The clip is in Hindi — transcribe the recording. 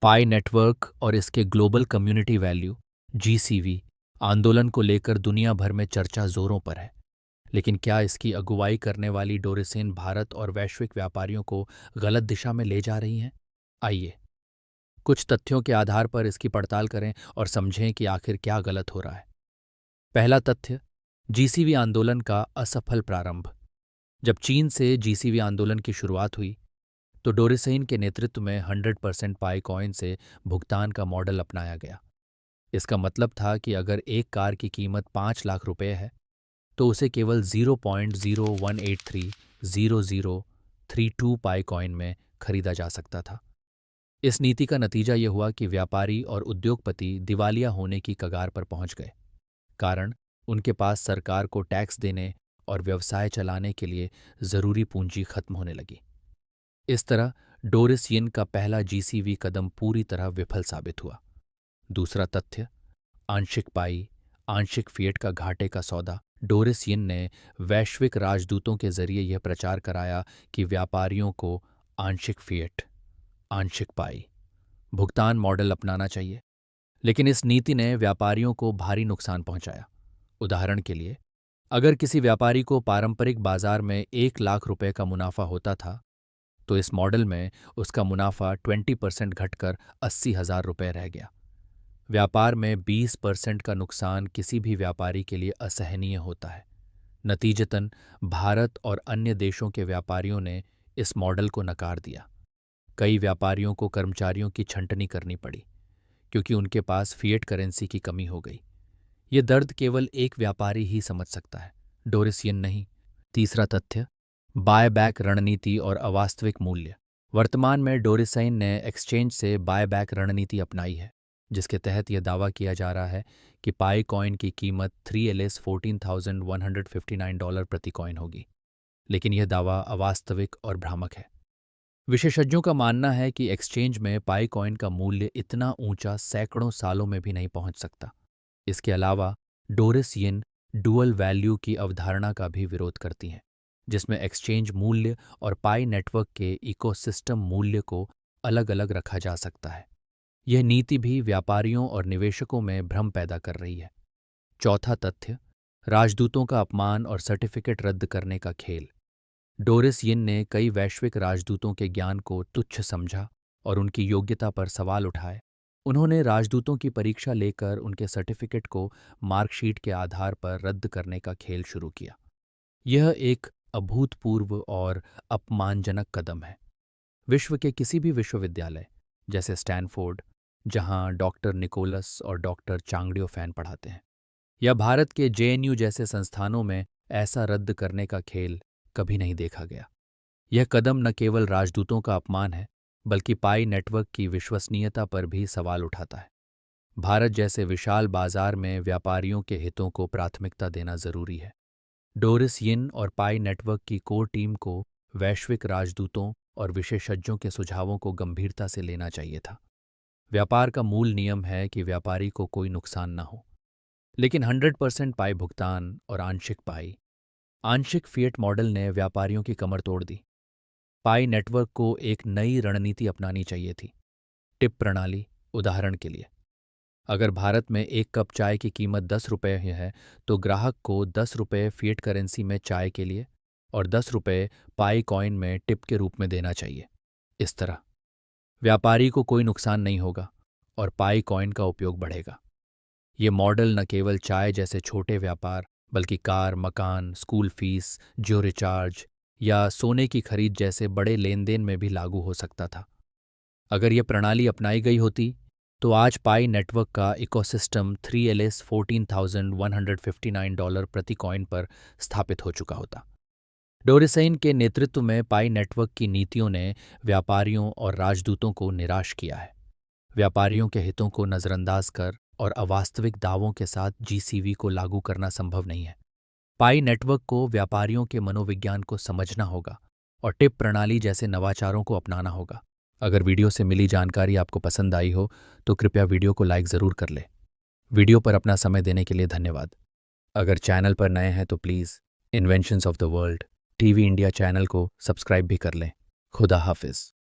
पाई नेटवर्क और इसके ग्लोबल कम्युनिटी वैल्यू जीसीवी आंदोलन को लेकर दुनिया भर में चर्चा जोरों पर है। लेकिन क्या इसकी अगुवाई करने वाली डोरेसेन भारत और वैश्विक व्यापारियों को गलत दिशा में ले जा रही हैं? आइए कुछ तथ्यों के आधार पर इसकी पड़ताल करें और समझें कि आखिर क्या गलत हो रहा है। पहला तथ्य, जीसीवी आंदोलन का असफल प्रारंभ। जब चीन से जीसीवी आंदोलन की शुरुआत हुई तो डोरेसेन के नेतृत्व में 100% पाई कॉइन से भुगतान का मॉडल अपनाया गया। इसका मतलब था कि अगर एक कार की कीमत 5 लाख रुपए है तो उसे केवल 0.01830032 पाई कॉइन में खरीदा जा सकता था। इस नीति का नतीजा ये हुआ कि व्यापारी और उद्योगपति दिवालिया होने की कगार पर पहुंच गए। कारण, उनके पास सरकार को टैक्स देने और व्यवसाय चलाने के लिए जरूरी पूंजी खत्म होने लगी। इस तरह डोरिस यिन का पहला जीसीवी कदम पूरी तरह विफल साबित हुआ। दूसरा तथ्य, आंशिक पाई, आंशिक फिएट का घाटे का सौदा। डोरिस यिन ने वैश्विक राजदूतों के जरिए यह प्रचार कराया कि व्यापारियों को आंशिक फिएट, आंशिक पाई भुगतान मॉडल अपनाना चाहिए। लेकिन इस नीति ने व्यापारियों को भारी नुकसान पहुंचाया। उदाहरण के लिए, अगर किसी व्यापारी को पारंपरिक बाजार में 1 लाख रुपए का मुनाफा होता था तो इस मॉडल में उसका मुनाफा 20% घटकर 80,000 रुपये रह गया। व्यापार में 20% का नुकसान किसी भी व्यापारी के लिए असहनीय होता है। नतीजतन भारत और अन्य देशों के व्यापारियों ने इस मॉडल को नकार दिया। कई व्यापारियों को कर्मचारियों की छंटनी करनी पड़ी क्योंकि उनके पास फिएट करेंसी की कमी हो गई। ये दर्द केवल एक व्यापारी ही समझ सकता है, डोरिस यिन नहीं। तीसरा तथ्य, बायबैक रणनीति और अवास्तविक मूल्य। वर्तमान में डोरिसेन ने एक्सचेंज से बायबैक रणनीति अपनाई है, जिसके तहत यह दावा किया जा रहा है कि पाई कॉइन की कीमत 3LS $14,159 प्रति कॉइन होगी। लेकिन यह दावा अवास्तविक और भ्रामक है। विशेषज्ञों का मानना है कि एक्सचेंज में पाई कॉइन का मूल्य इतना ऊंचा सैकड़ों सालों में भी नहीं पहुंच सकता। इसके अलावा डोरिस यिन डुअल वैल्यू की अवधारणा का भी विरोध करती हैं, जिसमें एक्सचेंज मूल्य और पाई नेटवर्क के इकोसिस्टम मूल्य को अलग अलग रखा जा सकता है। यह नीति भी व्यापारियों और निवेशकों में भ्रम पैदा कर रही है। चौथा तथ्य, राजदूतों का अपमान और सर्टिफिकेट रद्द करने का खेल। डोरिस यिन ने कई वैश्विक राजदूतों के ज्ञान को तुच्छ समझा और उनकी योग्यता पर सवाल उठाए। उन्होंने राजदूतों की परीक्षा लेकर उनके सर्टिफिकेट को मार्कशीट के आधार पर रद्द करने का खेल शुरू किया। यह एक अभूतपूर्व और अपमानजनक कदम है। विश्व के किसी भी विश्वविद्यालय जैसे स्टैनफोर्ड, जहां डॉक्टर निकोलस और डॉक्टर चांगडियोफैन पढ़ाते हैं, या भारत के जेएनयू जैसे संस्थानों में ऐसा रद्द करने का खेल कभी नहीं देखा गया। यह कदम न केवल राजदूतों का अपमान है, बल्कि पाई नेटवर्क की विश्वसनीयता पर भी सवाल उठाता है। भारत जैसे विशाल बाजार में व्यापारियों के हितों को प्राथमिकता देना जरूरी है। डोरिस यिन और पाई नेटवर्क की कोर टीम को वैश्विक राजदूतों और विशेषज्ञों के सुझावों को गंभीरता से लेना चाहिए था। व्यापार का मूल नियम है कि व्यापारी को कोई नुकसान न हो, लेकिन 100% पाई भुगतान और आंशिक पाई, आंशिक फिएट मॉडल ने व्यापारियों की कमर तोड़ दी। पाई नेटवर्क को एक नई रणनीति अपनानी चाहिए थी। टिप प्रणाली। उदाहरण के लिए, अगर भारत में एक कप चाय की कीमत 10 रुपये है तो ग्राहक को 10 रुपये फिएट करेंसी में चाय के लिए और 10 रुपये पाई कॉइन में टिप के रूप में देना चाहिए। इस तरह व्यापारी को कोई नुकसान नहीं होगा और पाई कॉइन का उपयोग बढ़ेगा। ये मॉडल न केवल चाय जैसे छोटे व्यापार, बल्कि कार, मकान, स्कूल फीस, जियो रिचार्ज या सोने की खरीद जैसे बड़े लेन देन में भी लागू हो सकता था। अगर यह प्रणाली अपनाई गई होती तो आज पाई नेटवर्क का इकोसिस्टम 3LS $14,159 प्रति कॉइन पर स्थापित हो चुका होता। डोरिसेन के नेतृत्व में पाई नेटवर्क की नीतियों ने व्यापारियों और राजदूतों को निराश किया है। व्यापारियों के हितों को नजरअंदाज कर और अवास्तविक दावों के साथ जीसीवी को लागू करना संभव नहीं है। पाई नेटवर्क को व्यापारियों के मनोविज्ञान को समझना होगा और टिप प्रणाली जैसे नवाचारों को अपनाना होगा। अगर वीडियो से मिली जानकारी आपको पसंद आई हो तो कृपया वीडियो को लाइक ज़रूर कर लें। वीडियो पर अपना समय देने के लिए धन्यवाद। अगर चैनल पर नए हैं तो please inventions of the world TV India channel को सब्सक्राइब भी कर लें। खुदा हाफिज़।